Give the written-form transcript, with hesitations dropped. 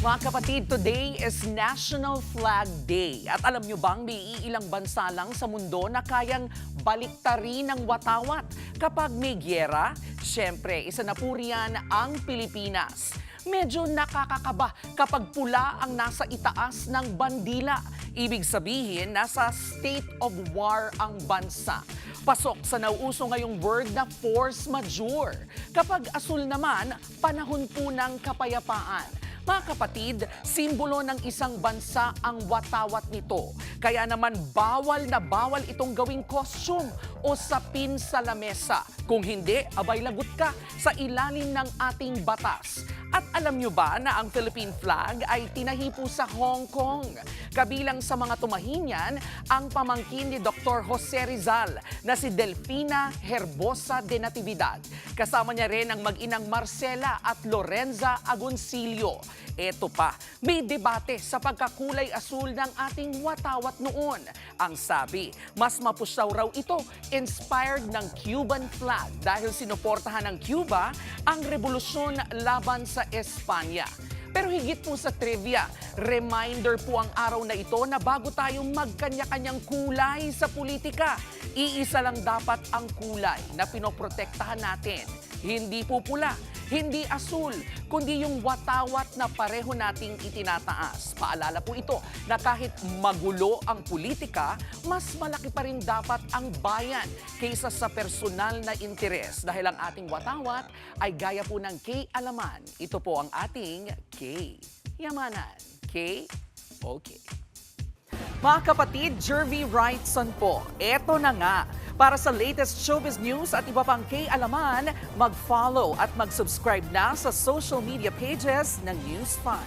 Mga kapatid, today is National Flag Day. At alam nyo bang may iilang bansa lang sa mundo na kayang baliktarin ng watawat kapag may gyera? Siyempre, isa na po riyan ang Pilipinas. Medyo nakakakaba kapag pula ang nasa itaas ng bandila. Ibig sabihin, nasa state of war ang bansa. Pasok sa nauuso ngayong word na force majeure. Kapag asul naman, panahon po ng kapayapaan. Mga kapatid, simbolo ng isang bansa ang watawat nito. Kaya naman bawal na bawal itong gawing costume o sapin sa lamesa. Kung hindi, abay lagot ka sa ilalim ng ating batas. At alam nyo ba na ang Philippine flag ay tinahipo sa Hong Kong? Kabilang sa mga tumahinyan, ang pamangkin ni Dr. Jose Rizal na si Delfina Herbosa de Natividad. Kasama niya rin ang mag-inang Marcela at Lorenza Agoncillo. Eto pa, may debate sa pagkakulay asul ng ating watawat noon. Ang sabi, mas mapusaw raw ito inspired ng Cuban flag dahil sinuportahan ng Cuba ang revolusyon laban sa Espanya. Pero higit po sa trivia, reminder po ang araw na ito na bago tayo magkanya-kanyang kulay sa politika, iisa lang dapat ang kulay na pinoprotektahan natin. Hindi po pula, hindi asul, kundi yung watawat na pareho nating itinataas. Paalala po ito na kahit magulo ang politika, mas malaki pa rin dapat ang bayan kaysa sa personal na interes. Dahil ang ating watawat ay gaya po ng K-alaman. Ito po ang ating K-yamanan. K? Okay. Mga kapatid, Jervy Wrightson po. Eto na nga. Para sa latest showbiz news at iba pang K-alaman, mag-follow at mag-subscribe na sa social media pages ng News 5.